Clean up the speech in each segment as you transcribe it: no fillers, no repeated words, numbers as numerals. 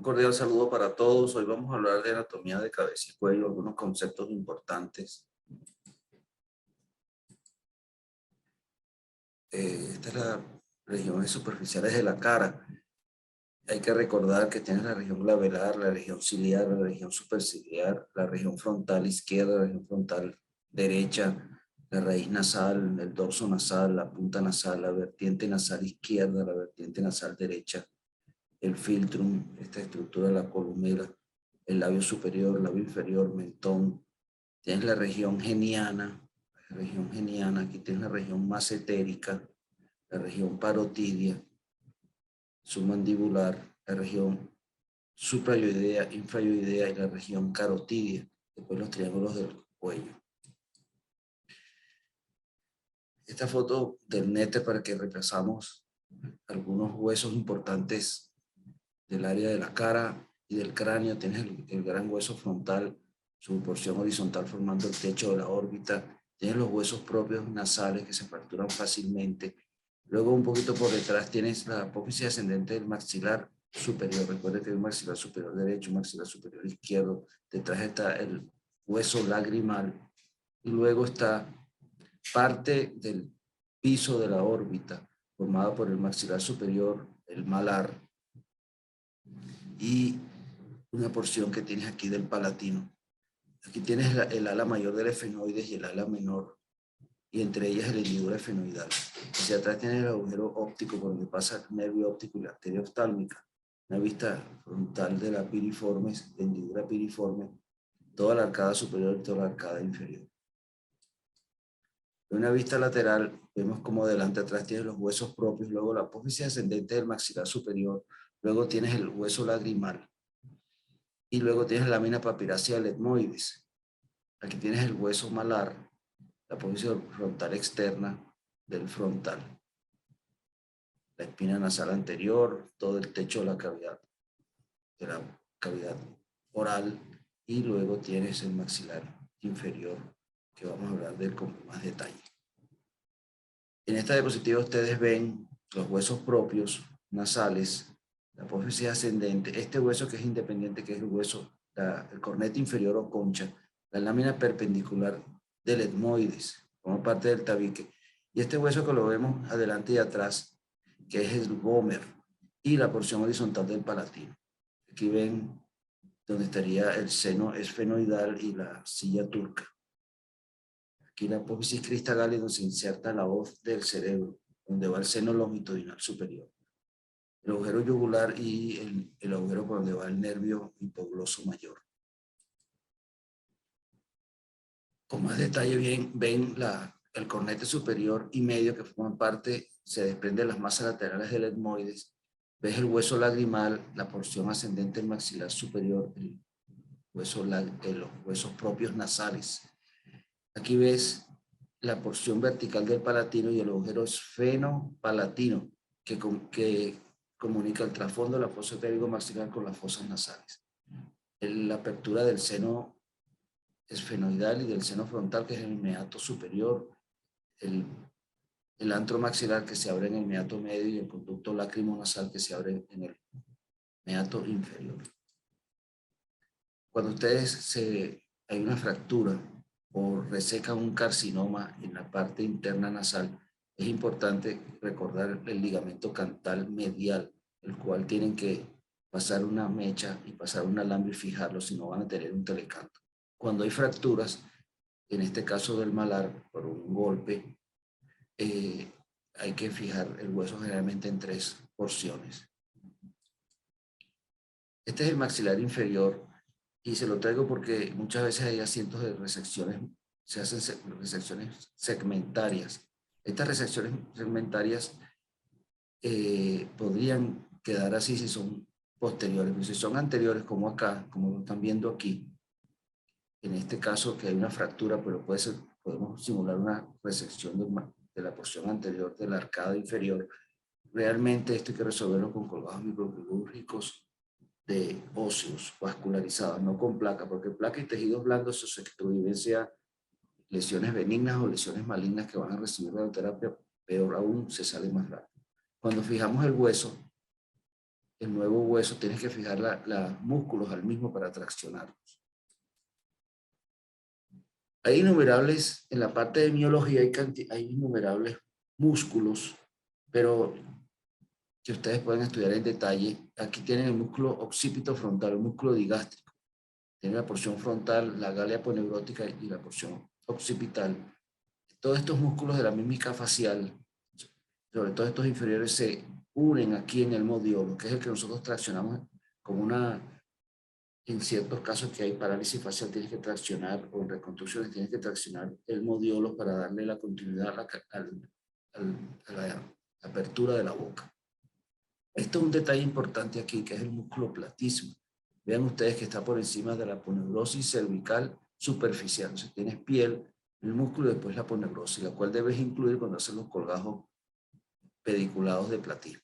cordial saludo para todos. Hoy vamos a hablar de anatomía de cabeza y cuello, algunos conceptos importantes. Esta es la regiones superficiales de la cara. Hay que recordar que tienes la región glabelar, la región ciliar, la región superciliar, la región frontal izquierda, la región frontal derecha, la raíz nasal, el dorso nasal, la punta nasal, la vertiente nasal izquierda, la vertiente nasal derecha, el filtrum, esta estructura de la columela, el labio superior, labio inferior, mentón. Tienes la región geniana, aquí tienes la región massetérica, la región parotidia, submandibular, la región suprayoidea, infrayoidea y la región carotidia. Después los triángulos del cuello. Esta foto del nete para que repasamos algunos huesos importantes del área de la cara y del cráneo. Tienes el gran hueso frontal, su porción horizontal formando el techo de la órbita. Tienes los huesos propios nasales que se fracturan fácilmente. Luego un poquito por detrás tienes la apófisis ascendente del maxilar superior. Recuerda que hay un maxilar superior derecho, un maxilar superior izquierdo. Detrás está el hueso lagrimal. Y luego está parte del piso de la órbita formada por el maxilar superior, el malar, y una porción que tienes aquí del palatino. Aquí tienes el ala mayor del efenoides y el ala menor, y entre ellas el hendidura efenoidal. Hacia atrás tienes el agujero óptico por donde pasa el nervio óptico y la arteria oftálmica. Una vista frontal de la piriforme, de hendidura piriforme, toda la arcada superior y toda la arcada inferior. En una vista lateral vemos como delante atrás tienes los huesos propios, luego la apófisis ascendente del maxilar superior, luego tienes el hueso lagrimal y luego tienes la lámina papiracial etmoides. Aquí tienes el hueso malar, la apófisis frontal externa del frontal, la espina nasal anterior, todo el techo de la cavidad oral, y luego tienes el maxilar inferior, que vamos a hablar de él con más detalle. En esta diapositiva ustedes ven los huesos propios nasales, la apófisis ascendente, este hueso que es independiente, que es el hueso, el cornete inferior o concha, la lámina perpendicular del etmoides, como parte del tabique, y este hueso que lo vemos adelante y atrás, que es el gómer, y la porción horizontal del palatino. Aquí ven donde estaría el seno esfenoidal y la silla turca. Aquí la apófisis cristalal es donde se inserta la hoz del cerebro, donde va el seno longitudinal superior. El agujero yugular y el agujero por donde va el nervio hipogloso mayor. Con más detalle ven el cornete superior y medio que forman parte, se desprenden las masas laterales del etmoides. Ves el hueso lagrimal, la porción ascendente del maxilar superior, los huesos propios nasales. Aquí ves la porción vertical del palatino y el agujero esfenopalatino que comunica el trasfondo de la fosa pélvico-maxilar con las fosas nasales. La apertura del seno esfenoidal y del seno frontal, que es el meato superior, el antro maxilar que se abre en el meato medio y el conducto lacrimonasal que se abre en el meato inferior. Cuando hay una fractura o resecan un carcinoma en la parte interna nasal, es importante recordar el ligamento cantal medial, el cual tienen que pasar una mecha y pasar un alambre y fijarlo, si no van a tener un telecanto. Cuando hay fracturas, en este caso del malar, por un golpe, hay que fijar el hueso generalmente en 3 porciones. Este es el maxilar inferior, y se lo traigo porque muchas veces hay asientos de resecciones, se hacen resecciones segmentarias. Estas resecciones segmentarias podrían quedar así si son posteriores, pero si son anteriores, como acá, como lo están viendo aquí, en este caso que hay una fractura, pero podemos simular una resección de la porción anterior de la arcada inferior. Realmente esto hay que resolverlo con colgados microquirúrgicos de óseos vascularizados, no con placa, porque placa y tejidos blandos se vivencia lesiones benignas o lesiones malignas que van a recibir radioterapia, peor aún, se sale más rápido. Cuando fijamos el hueso, el nuevo hueso, tienes que fijar los músculos al mismo para traccionarlos. Hay innumerables, en la parte de miología hay innumerables músculos, pero que ustedes pueden estudiar en detalle. Aquí tienen el músculo occipito frontal, el músculo digástrico. Tiene la porción frontal, la gálea aponeurótica y la porción occipital. Todos estos músculos de la mímica facial, sobre todo estos inferiores, se unen aquí en el modiolo, que es el que nosotros traccionamos como una, en ciertos casos que hay parálisis facial, tienes que traccionar, o en reconstrucciones tienes que traccionar el modiolo para darle la continuidad a la apertura de la boca. Esto es un detalle importante aquí, que es el músculo platismo. Vean ustedes que está por encima de la aponeurosis cervical superficial. O sea, tienes piel, el músculo y después la aponeurosis, la cual debes incluir cuando haces los colgajos pediculados de platismo.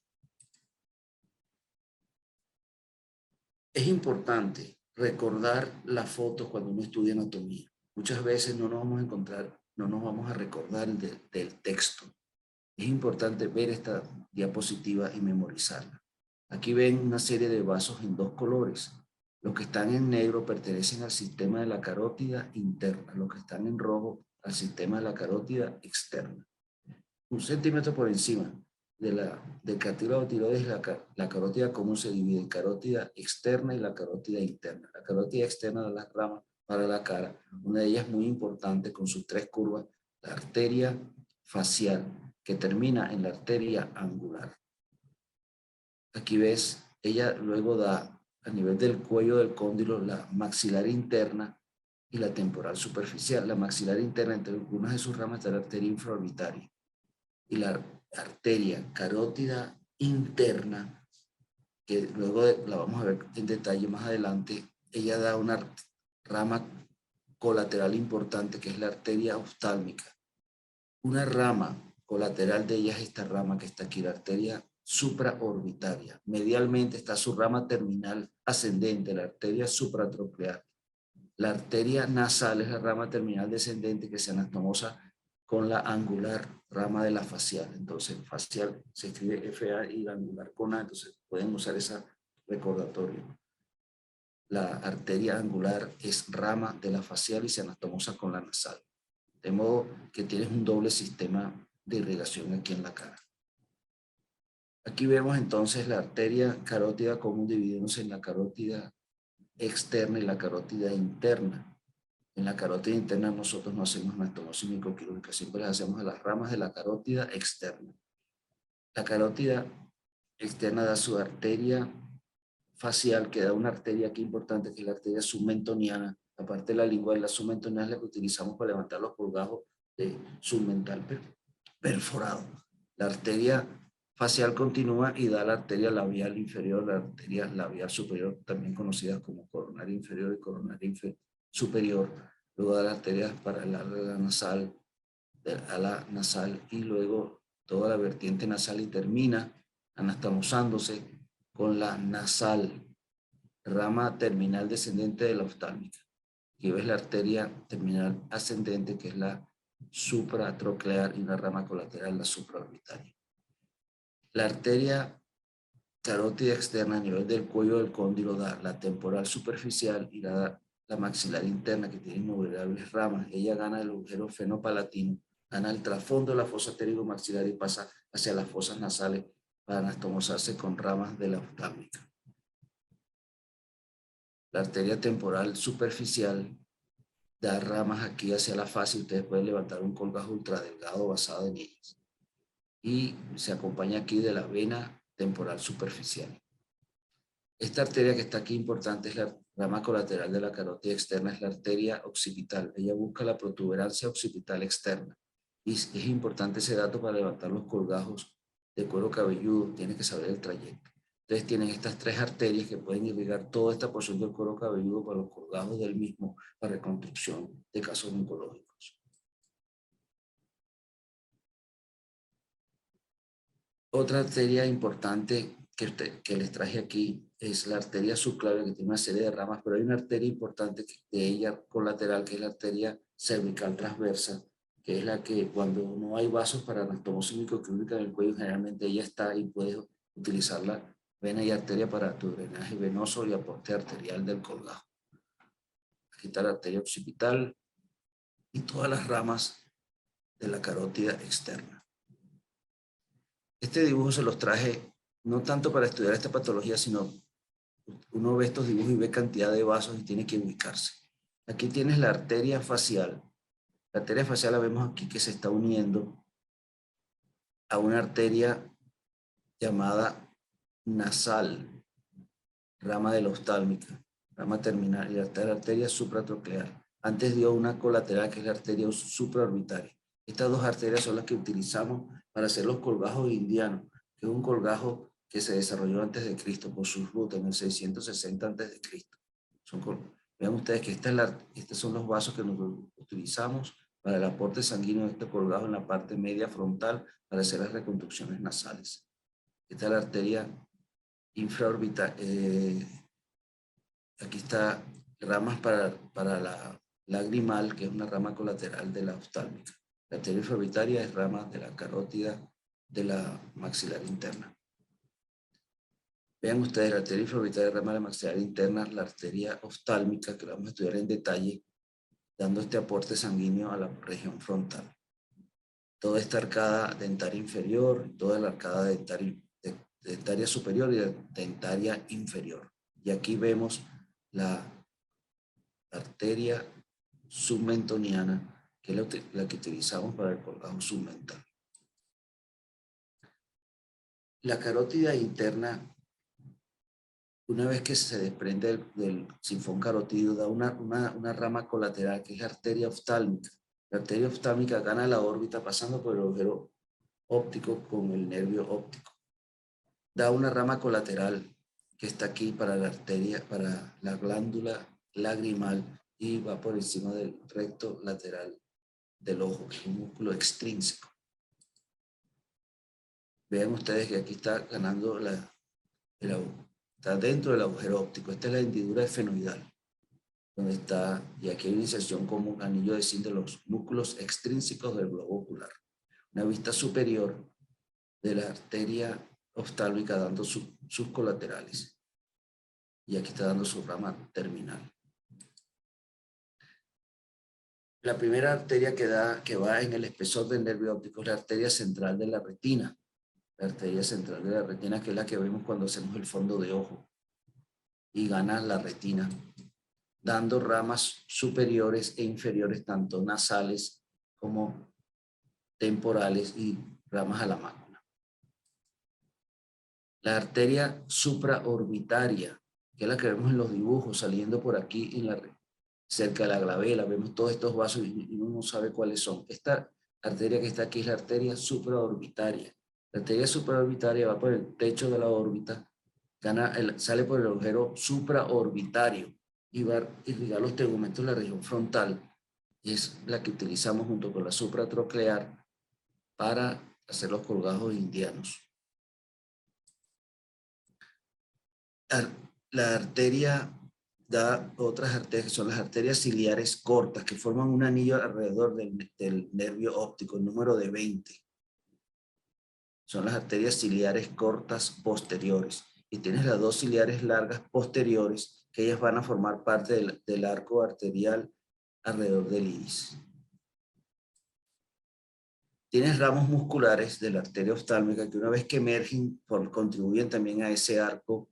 Es importante recordar las fotos cuando uno estudia anatomía. Muchas veces no nos vamos a encontrar, no nos vamos a recordar del texto. Es importante ver esta diapositiva y memorizarla. Aquí ven una serie de vasos en dos colores. Los que están en negro pertenecen al sistema de la carótida interna. Los que están en rojo al sistema de la carótida externa. 1 centímetro por encima del cartílago tiroides, la carótida común se divide en carótida externa y la carótida interna. La carótida externa da las ramas para la cara. Una de ellas muy importante con sus 3 curvas, la arteria facial, que termina en la arteria angular. Aquí ves, ella luego da a nivel del cuello del cóndilo la maxilar interna y la temporal superficial. La maxilar interna, entre algunas de sus ramas, está la arteria infraorbitaria. Y la arteria carótida interna, que luego la vamos a ver en detalle más adelante, ella da una rama colateral importante, que es la arteria oftálmica. Una rama colateral de ella es esta rama que está aquí, la arteria supraorbitaria. Medialmente está su rama terminal ascendente, la arteria supratroclear. La arteria nasal es la rama terminal descendente que se anastomosa con la angular, rama de la facial. Entonces, facial se escribe FA y la angular con A, entonces pueden usar ese recordatorio. La arteria angular es rama de la facial y se anastomosa con la nasal. De modo que tienes un doble sistema de irrigación aquí en la cara. Aquí vemos entonces la arteria carótida común dividiéndose en la carótida externa y la carótida interna. En la carótida interna nosotros no hacemos anastomosis microquirúrgica, siempre las hacemos a las ramas de la carótida externa. La carótida externa da su arteria facial, que da una arteria aquí importante, que es la arteria submentoniana. Aparte de la lingual, la submentoniana es la que utilizamos para levantar los colgajos de submental perforado. La arteria facial continúa y da la arteria labial inferior, la arteria labial superior, también conocidas como coronaria inferior y coronaria superior. Luego da la arteria paralela a la nasal y luego toda la vertiente nasal y termina anastomosándose con la nasal, rama terminal descendente de la oftálmica. Aquí ves la arteria terminal ascendente, que es la supratroclear, y una rama colateral, la supraorbitaria. La arteria carótida externa a nivel del cuello del cóndilo da la temporal superficial y la maxilar interna, que tiene innumerables ramas. Ella gana el agujero fenopalatino, gana el trasfondo de la fosa pterigomaxilar y pasa hacia las fosas nasales para anastomosarse con ramas de la oftálmica. La arteria temporal superficial da ramas aquí hacia la fase y ustedes pueden levantar un colgajo ultradelgado basado en ellas. Y se acompaña aquí de la vena temporal superficial. Esta arteria que está aquí importante es la rama colateral de la carótida externa, es la arteria occipital. Ella busca la protuberancia occipital externa. Y es importante ese dato para levantar los colgajos de cuero cabelludo. Tienes que saber el trayecto. Entonces tienen estas 3 arterias que pueden irrigar toda esta porción del cuero cabelludo para los colgajos del mismo, para reconstrucción de casos oncológicos. Otra arteria importante que les traje aquí es la arteria subclavia, que tiene una serie de ramas, pero hay una arteria importante de ella colateral, que es la arteria cervical transversa, que es la que cuando no hay vasos para anastomosis microquirúrgica en el cuello, generalmente ella está y puedes utilizarla Vena y arteria para tu drenaje venoso y aporte arterial del colgajo. Aquí está la arteria occipital y todas las ramas de la carótida externa. Este dibujo se los traje no tanto para estudiar esta patología, sino uno ve estos dibujos y ve cantidad de vasos y tiene que ubicarse. Aquí tienes la arteria facial. La arteria facial la vemos aquí que se está uniendo a una arteria llamada nasal, rama de la oftálmica, rama terminal, y la arteria supratroclear. Antes dio una colateral que es la arteria supraorbitaria. Estas dos arterias son las que utilizamos para hacer los colgajos indianos, que es un colgajo que se desarrolló antes de Cristo por sus rutas en el 660 antes de Cristo. Vean ustedes que estos son los vasos que nosotros utilizamos para el aporte sanguíneo de este colgajo en la parte media frontal para hacer las reconstrucciones nasales. Esta es la arteria infraorbital. Aquí está ramas para la lagrimal, que es una rama colateral de la oftálmica. La arteria infraorbitaria es rama de la carótida de la maxilar interna. Vean ustedes la arteria infraorbitaria, rama de la maxilar interna, la arteria oftálmica, que la vamos a estudiar en detalle, dando este aporte sanguíneo a la región frontal. Toda esta arcada dentaria inferior, toda la arcada dentaria superior y dentaria inferior. Y aquí vemos la arteria submentoniana, que es la que utilizamos para el colgajo submental. La carótida interna, una vez que se desprende del sifón carotídeo, da una rama colateral que es la arteria oftálmica. La arteria oftálmica gana la órbita pasando por el agujero óptico con el nervio óptico. Da una rama colateral que está aquí para la arteria, para la glándula lagrimal, y va por encima del recto lateral del ojo, que es un músculo extrínseco. Vean ustedes que aquí está ganando está dentro del agujero óptico. Esta es la hendidura esfenoidal, donde está, y aquí hay una inserción como un anillo de zinc de los músculos extrínsecos del globo ocular. Una vista superior de la arteria oftálmica dando sus colaterales. Y aquí está dando su rama terminal. La primera arteria que va en el espesor del nervio óptico es la arteria central de la retina. La arteria central de la retina, que es la que vemos cuando hacemos el fondo de ojo. Y gana la retina, dando ramas superiores e inferiores, tanto nasales como temporales, y ramas a la mácula. La arteria supraorbitaria, que es la que vemos en los dibujos, saliendo por aquí cerca de la glabela, vemos todos estos vasos y uno no sabe cuáles son. Esta arteria que está aquí es la arteria supraorbitaria. La arteria supraorbitaria va por el techo de la órbita, sale por el agujero supraorbitario y va a irrigar los tegumentos de la región frontal, y es la que utilizamos junto con la supratroclear para hacer los colgajos indianos. La arteria da otras arterias, que son las arterias ciliares cortas, que forman un anillo alrededor del nervio óptico, el número de 20. Son las arterias ciliares cortas posteriores. Y tienes las dos ciliares largas posteriores, que ellas van a formar parte del arco arterial alrededor del iris. Tienes ramos musculares de la arteria oftálmica que una vez que emergen contribuyen también a ese arco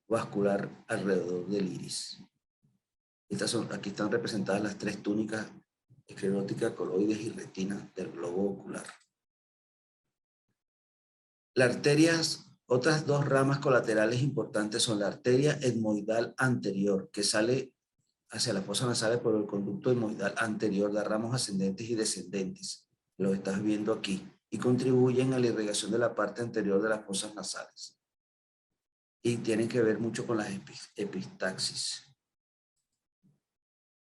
vascular alrededor del iris. Aquí están representadas las tres túnicas escleróticas, coloides y retina del globo ocular. Las arterias, otras dos ramas colaterales importantes son la arteria etmoidal anterior, que sale hacia las fosas nasales por el conducto etmoidal anterior, da ramos ascendentes y descendentes. Lo estás viendo aquí, y contribuyen a la irrigación de la parte anterior de las fosas nasales. Y tienen que ver mucho con las epistaxis.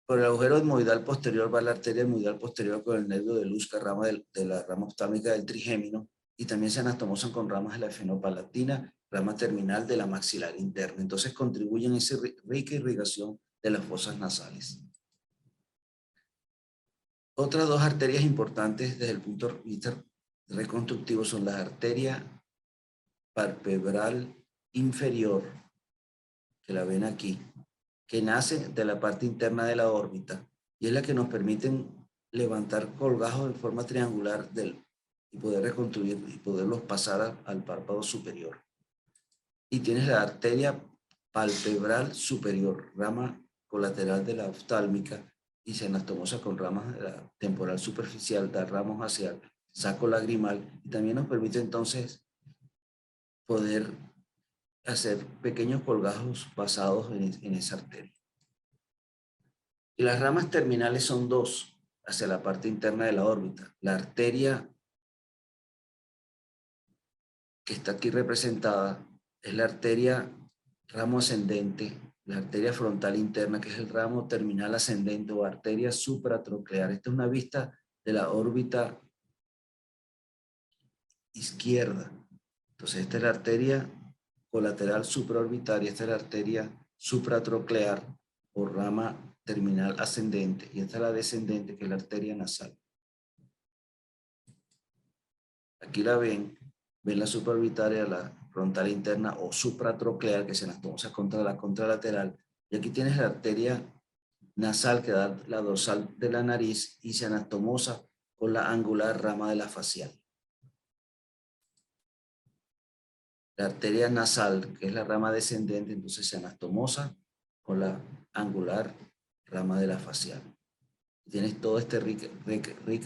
Por el agujero etmoidal posterior va la arteria etmoidal posterior con el nervio de Luschka, rama de la rama oftálmica del trigémino, y también se anastomosan con ramas de la esfenopalatina, rama terminal de la maxilar interna. Entonces contribuyen a esa rica irrigación de las fosas nasales. Otras dos arterias importantes desde el punto de vista reconstructivo son la arteria palpebral inferior, que la ven aquí, que nace de la parte interna de la órbita y es la que nos permite levantar colgajos en forma triangular y poder reconstruir y poderlos pasar al párpado superior. Y tienes la arteria palpebral superior, rama colateral de la oftálmica, y se anastomosa con ramas de la temporal superficial, da ramos hacia el saco lagrimal, y también nos permite entonces poder hacer pequeños colgajos basados en esa arteria. Y las ramas terminales son dos, hacia la parte interna de la órbita. La arteria que está aquí representada es la arteria ramo ascendente, la arteria frontal interna, que es el ramo terminal ascendente o arteria supratroclear. Esta es una vista de la órbita izquierda. Entonces, esta es la arteria colateral supraorbitaria, esta es la arteria supratroclear o rama terminal ascendente, y esta es la descendente, que es la arteria nasal. Aquí la ven la supraorbitaria, la frontal interna o supratroclear, que se anastomosa contra la contralateral, y aquí tienes la arteria nasal que da la dorsal de la nariz y se anastomosa con la angular rama de la facial. La arteria nasal, que es la rama descendente, entonces se anastomosa con la angular rama de la facial. Tienes toda esta rica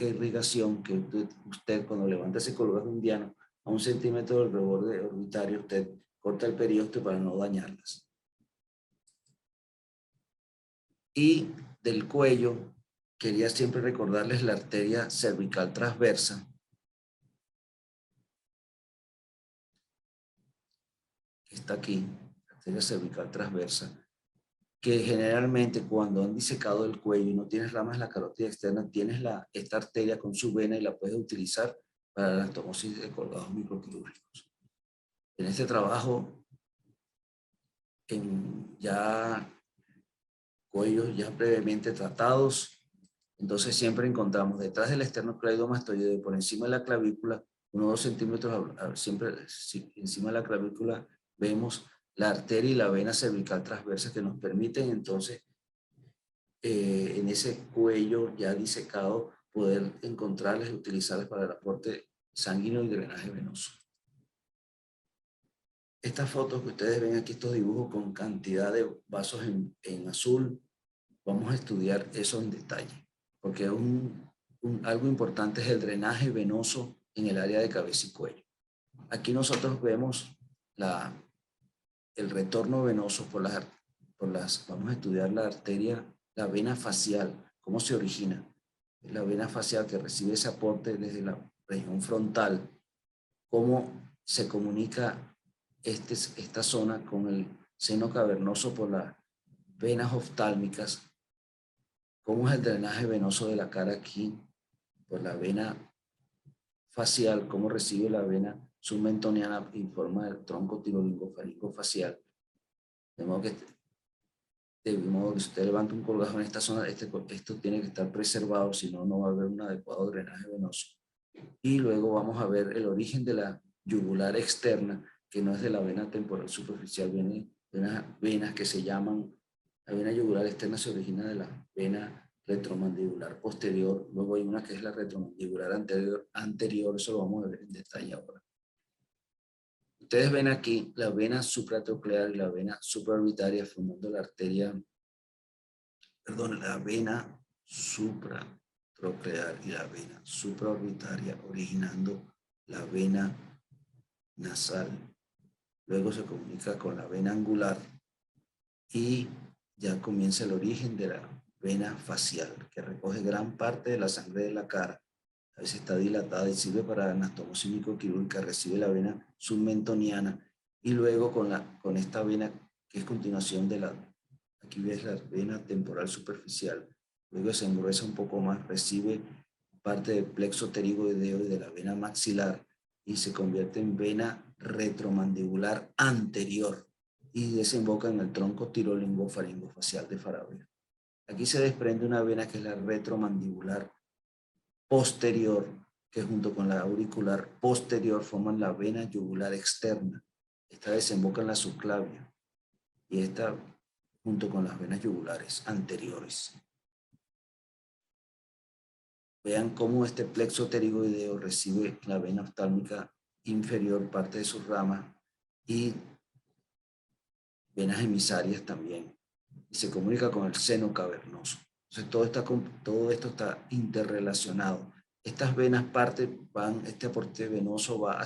irrigación que usted cuando levanta ese colgajo indiano a 1 centímetro del reborde orbitario, usted corta el periósteo para no dañarlas. Y del cuello, quería siempre recordarles la arteria cervical transversa, que está aquí, la arteria cervical transversa, que generalmente cuando han disecado el cuello y no tienes ramas en la carótida externa, tienes esta arteria con su vena y la puedes utilizar para la anastomosis de colgados microquirúrgicos. En este trabajo, en ya cuellos ya previamente tratados, entonces siempre encontramos detrás del esternocleidomastoideo, por encima de la clavícula, 1 o 2 centímetros, siempre encima de la clavícula, vemos la arteria y la vena cervical transversa que nos permiten entonces en ese cuello ya disecado poder encontrarles y utilizarles para el aporte sanguíneo y drenaje venoso. Estas fotos que ustedes ven aquí, estos dibujos con cantidad de vasos en azul, vamos a estudiar eso en detalle, porque algo importante es el drenaje venoso en el área de cabeza y cuello. Aquí nosotros vemos el retorno venoso vamos a estudiar la arteria, la vena facial, cómo se origina. La vena facial que recibe ese aporte desde la región frontal, cómo se comunica esta zona con el seno cavernoso por las venas oftálmicas, cómo es el drenaje venoso de la cara aquí, por la vena facial, cómo recibe la vena submentoniana en forma del tronco tirolingofaringo facial. De modo que si usted levanta un colgajo en esta zona, esto tiene que estar preservado, si no, no va a haber un adecuado drenaje venoso. Y luego vamos a ver el origen de la yugular externa, que no es de la vena temporal superficial, viene de unas venas que se llaman, la vena yugular externa se origina de la vena retromandibular posterior, luego hay una que es la retromandibular anterior, eso lo vamos a ver en detalle ahora. Ustedes ven aquí la vena supratroclear y la vena supraorbitaria formando la vena supratroclear y la vena supraorbitaria originando la vena nasal. Luego se comunica con la vena angular y ya comienza el origen de la vena facial, que recoge gran parte de la sangre de la cara. A veces está dilatada y sirve para anastomosis microquirúrgica, recibe la vena submentoniana y luego con esta vena que es continuación de aquí ves la vena temporal superficial, luego se engruesa un poco más, recibe parte del plexo pterigoideo y de la vena maxilar y se convierte en vena retromandibular anterior y desemboca en el tronco tirolingofaringofacial de Farabeer. Aquí se desprende una vena que es la retromandibular posterior, que junto con la auricular posterior forman la vena yugular externa. Esta desemboca en la subclavia y esta junto con las venas yugulares anteriores. Vean cómo este plexo pterigoideo recibe la vena oftálmica inferior, parte de sus ramas, y venas emisarias también. Y se comunica con el seno cavernoso. Entonces todo esto está interrelacionado. Estas venas van, este aporte venoso va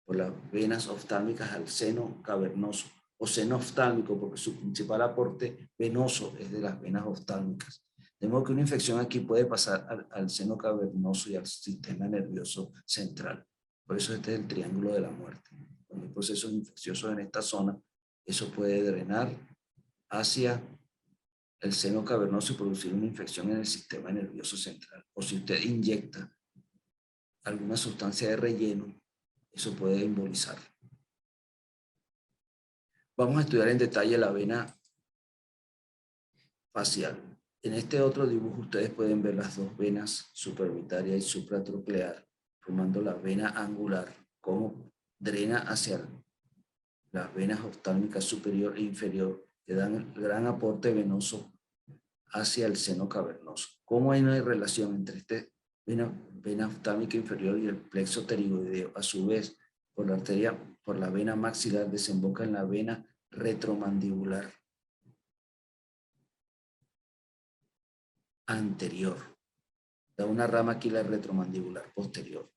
por las venas oftálmicas al seno cavernoso, o seno oftálmico, porque su principal aporte venoso es de las venas oftálmicas. De modo que una infección aquí puede pasar al seno cavernoso y al sistema nervioso central. Por eso este es el triángulo de la muerte. Cuando hay procesos infecciosos en esta zona, eso puede drenar hacia el seno cavernoso y producir una infección en el sistema nervioso central. O si usted inyecta alguna sustancia de relleno, eso puede embolizar. Vamos a estudiar en detalle la vena facial. En este otro dibujo ustedes pueden ver las dos venas supraorbitaria y supratroclear, formando la vena angular, cómo drena hacia las venas oftálmicas superior e inferior, que dan el gran aporte venoso hacia el seno cavernoso. ¿Cómo hay una relación entre vena oftálmica inferior y el plexo pterigoideo? A su vez, por la vena maxilar desemboca en la vena retromandibular anterior. Da una rama aquí la retromandibular posterior.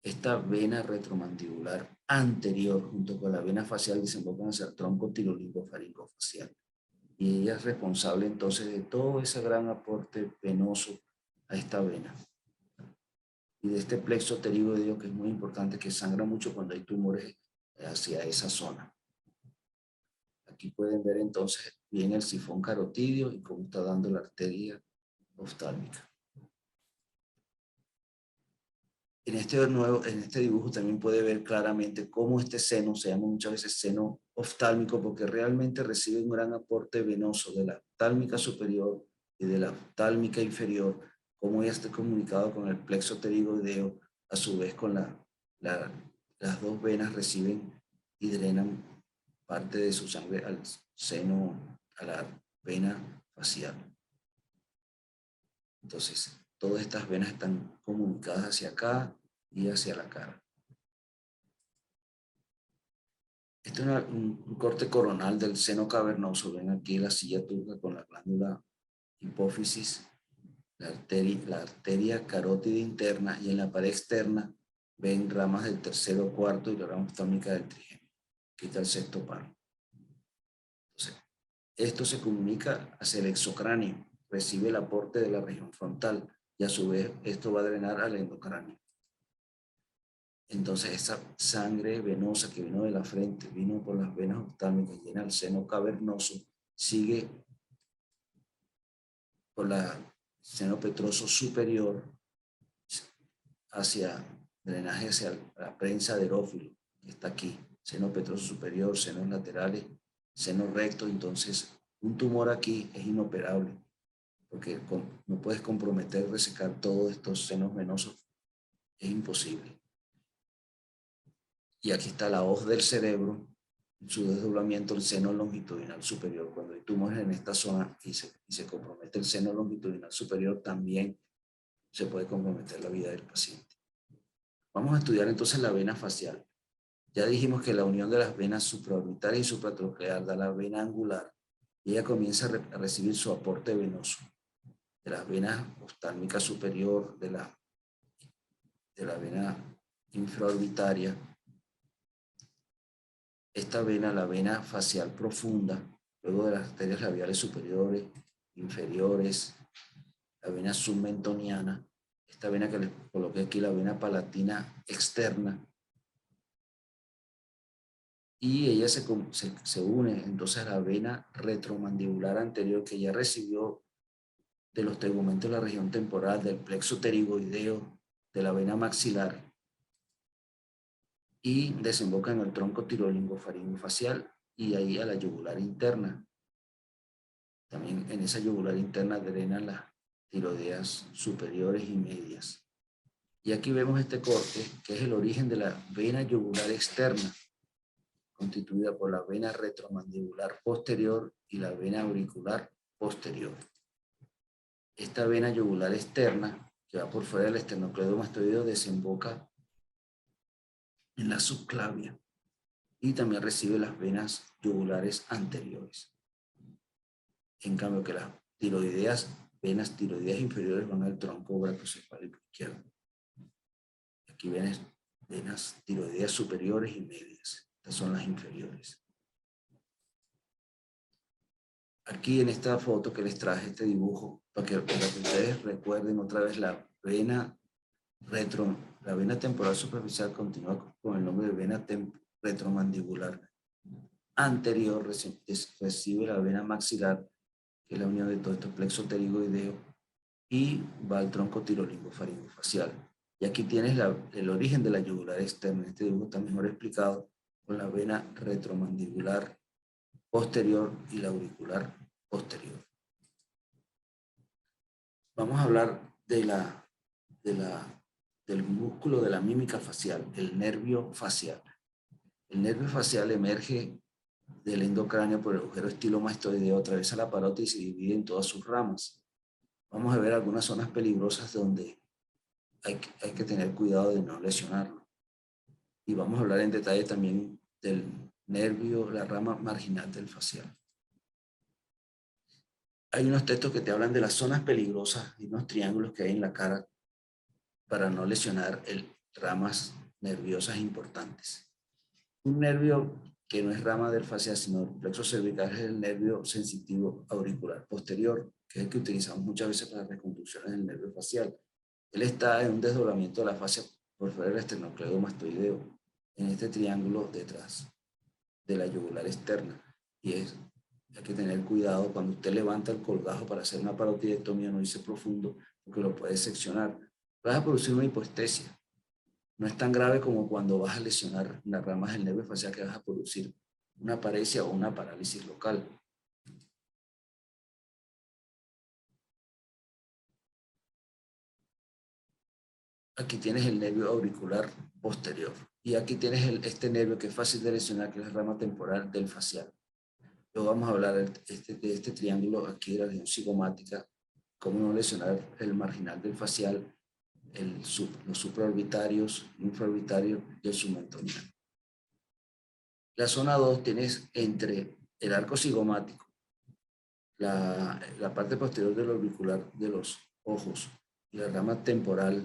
Esta vena retromandibular anterior, junto con la vena facial, desembocan hacia el tronco tirolingofaringofacial. Y ella es responsable entonces de todo ese gran aporte venoso a esta vena. Y de este plexo pterigoideo, que es muy importante, que sangra mucho cuando hay tumores hacia esa zona. Aquí pueden ver entonces bien el sifón carotidio y cómo está dando la arteria oftálmica. En este dibujo también puede ver claramente cómo este seno, se llama muchas veces seno oftálmico, porque realmente recibe un gran aporte venoso de la oftálmica superior y de la oftálmica inferior, cómo ya está comunicado con el plexo pterigoideo, a su vez con las dos venas reciben y drenan parte de su sangre al seno, a la vena facial. Entonces, todas estas venas están comunicadas hacia acá y hacia la cara. Este es un corte coronal del seno cavernoso. Ven aquí la silla turca con la glándula hipófisis, la arteria carótida interna, y en la pared externa ven ramas del tercero, cuarto y la rama oftálmica del trigémino. Aquí está el sexto palo. Entonces, esto se comunica hacia el exocráneo, recibe el aporte de la región frontal y a su vez esto va a drenar al endocráneo. Entonces esa sangre venosa que vino de la frente, vino por las venas oftálmicas, llena el seno cavernoso, sigue por el seno petroso superior hacia drenaje hacia la prensa de erófilo, que está aquí, seno petroso superior, senos laterales, seno recto. Entonces un tumor aquí es inoperable, porque no puedes comprometer, resecar todos estos senos venosos, es imposible. Y aquí está la hoz del cerebro, en su desdoblamiento, el seno longitudinal superior. Cuando hay tumores en esta zona y se compromete el seno longitudinal superior, también se puede comprometer la vida del paciente. Vamos a estudiar entonces la vena facial. Ya dijimos que la unión de las venas supraorbitales y supratroclear da la vena angular, y ella comienza a recibir su aporte venoso de las venas oftálmica superior, de la vena infraorbitaria. Esta vena, la vena facial profunda, luego de las arterias labiales superiores, inferiores, la vena submentoniana, esta vena que les coloqué aquí, la vena palatina externa, y ella se une entonces a la vena retromandibular anterior, que ya recibió de los tegumentos de la región temporal, del plexo pterigoideo, de la vena maxilar, y desemboca en el tronco tirolingofaringofacial y ahí a la yugular interna. También en esa yugular interna drenan las tiroideas superiores y medias. Y aquí vemos este corte, que es el origen de la vena yugular externa. constituida por la vena retromandibular posterior y la vena auricular posterior. Esta vena yugular externa, que va por fuera del esternocleidomastoideo, desemboca en la subclavia y también recibe las venas yugulares anteriores. En cambio que las venas tiroideas inferiores van al tronco brachiocefálico izquierdo. Aquí venas tiroideas superiores y medias. Estas son las inferiores. Aquí en esta foto que les traje, este dibujo, para que ustedes recuerden otra vez la vena temporal superficial continúa con el nombre de vena retromandibular anterior, recibe la vena maxilar, que es la unión de todo estos plexo pterigoideo, y va al tronco tirolingofaringofacial. Y aquí tienes el origen de la yugular externa. Este dibujo está mejor explicado con la vena retromandibular posterior y la auricular posterior. Vamos a hablar del músculo de la mímica facial, el nervio facial. El nervio facial emerge del endocráneo por el agujero estilomastoideo, atraviesa la parótida y se divide en todas sus ramas. Vamos a ver algunas zonas peligrosas donde hay que tener cuidado de no lesionarlo. Y vamos a hablar en detalle también del nervio, la rama marginal del facial. Hay unos textos que te hablan de las zonas peligrosas y unos triángulos que hay en la cara para no lesionar ramas nerviosas importantes. Un nervio que no es rama del facial, sino el plexo cervical, es el nervio sensitivo auricular posterior, que es el que utilizamos muchas veces para reconstrucciones del nervio facial. Él está en un desdoblamiento de la fascia por fuera del esternocleidomastoideo, en este triángulo detrás de la yugular externa. Y hay que tener cuidado cuando usted levanta el colgajo para hacer una parotidectomía, no irse profundo, porque lo puede seccionar. Vas a producir una hipoestesia. No es tan grave como cuando vas a lesionar las ramas del nervio facial, que vas a producir una paresia o una parálisis local. Aquí tienes el nervio auricular posterior. Y aquí tienes este nervio que es fácil de lesionar, que es la rama temporal del facial. Luego vamos a hablar de este triángulo aquí de la región cigomática, cómo no lesionar el marginal del facial, los supraorbitarios, infraorbitarios y el submentoniano. La zona 2 tienes entre el arco cigomático, la parte posterior del orbicular de los ojos y la rama temporal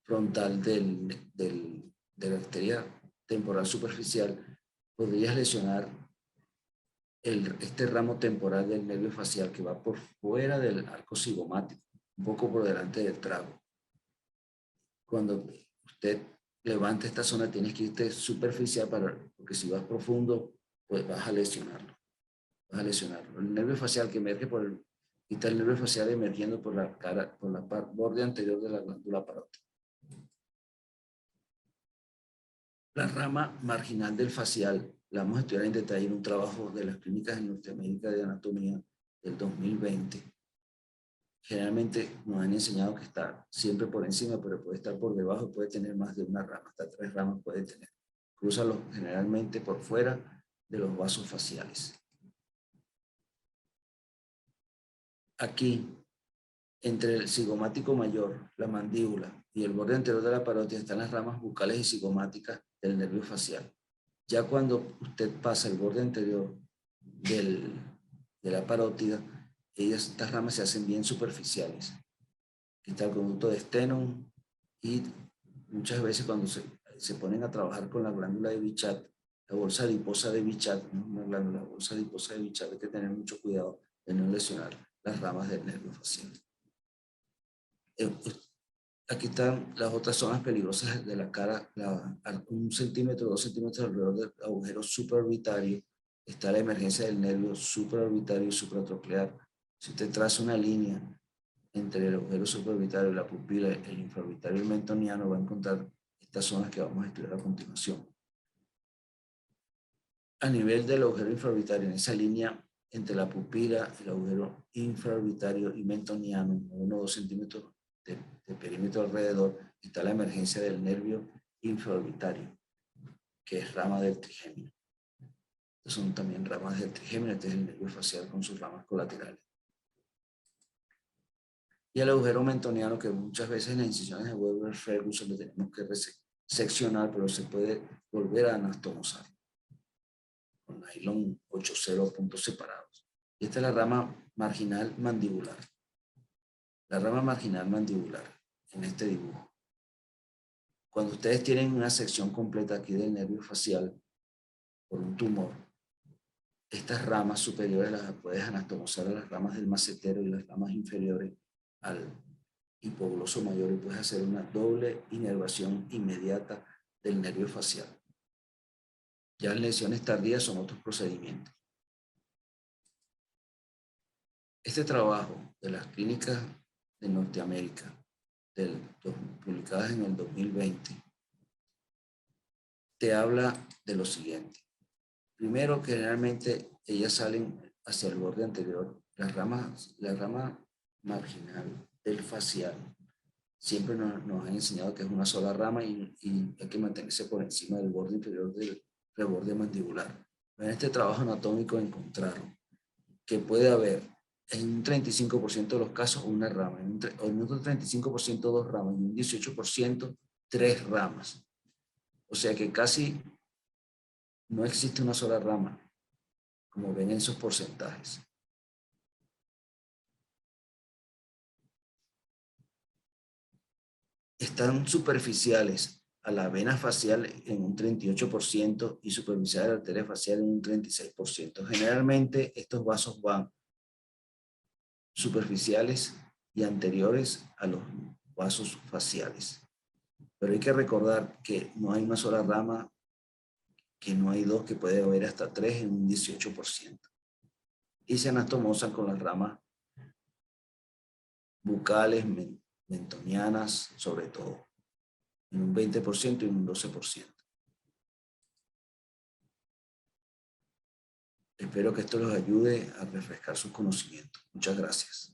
frontal de la arteria temporal superficial, podrías lesionar este ramo temporal del nervio facial que va por fuera del arco cigomático, un poco por delante del trago. Cuando usted levanta esta zona, tienes que irte superficial, porque si vas profundo, pues vas a lesionarlo. El nervio facial que emerge está el nervio facial emergiendo por la borde anterior de la glándula parótida. La rama marginal del facial la vamos a estudiar en detalle en un trabajo de las clínicas en Norteamérica de anatomía del 2020. Generalmente nos han enseñado que está siempre por encima, pero puede estar por debajo, puede tener más de una rama, hasta 3 ramas puede tener. Crúzalo generalmente por fuera de los vasos faciales. Aquí, entre el cigomático mayor, la mandíbula y el borde anterior de la parótida están las ramas bucales y cigomáticas del nervio facial. Ya cuando usted pasa el borde anterior de la parótida, estas ramas se hacen bien superficiales. Aquí está el conducto de Stenone, y muchas veces cuando se ponen a trabajar con la glándula de Bichat, la bolsa adiposa de Bichat, no una glándula, la bolsa adiposa de Bichat, hay que tener mucho cuidado de no lesionar las ramas del nervio facial. Aquí están las otras zonas peligrosas de la cara, 1 centímetro, 2 centímetros alrededor del agujero supraorbitario. Está la emergencia del nervio supraorbitario y supratroclear. Si usted traza una línea entre el agujero supraorbitario y la pupila, el infraorbitario y el mentoniano, va a encontrar estas zonas que vamos a estudiar a continuación. A nivel del agujero infraorbitario, en esa línea entre la pupila, el agujero infraorbitario y mentoniano, 1 o 2 centímetros de perímetro alrededor, está la emergencia del nervio infraorbitario, que es rama del trigémino. Son también ramas del trigémino. Este es el nervio facial con sus ramas colaterales. Y el agujero mentoniano, que muchas veces en las incisiones de Weber-Ferguson lo tenemos que seccionar, pero se puede volver a anastomosar con nylon 8-0 puntos separados. Y esta es la rama marginal mandibular. La rama marginal mandibular en este dibujo. Cuando ustedes tienen una sección completa aquí del nervio facial por un tumor, estas ramas superiores las puedes anastomosar a las ramas del macetero y las ramas inferiores al hipogloso mayor y puedes hacer una doble inervación inmediata del nervio facial. Ya las lesiones tardías son otros procedimientos. Este trabajo de las clínicas de Norteamérica, publicadas en el 2020, te habla de lo siguiente. Primero, que generalmente ellas salen hacia el borde anterior. La rama marginal del facial siempre nos han enseñado que es una sola rama y hay que mantenerse por encima del borde inferior del reborde mandibular. En este trabajo anatómico encontraron que puede haber en un 35% de los casos una rama, en otro 35% dos ramas y un 18% tres ramas. O sea que casi no existe una sola rama, como ven en esos porcentajes. Están superficiales a la vena facial en un 38% y superficiales a la arteria facial en un 36%. Generalmente estos vasos van superficiales y anteriores a los vasos faciales. Pero hay que recordar que no hay una sola rama, que no hay dos, que puede haber hasta tres en un 18%. Y se anastomosan con las ramas bucales, mentonianas, sobre todo, en un 20% y en un 12%. Espero que esto los ayude a refrescar sus conocimientos. Muchas gracias.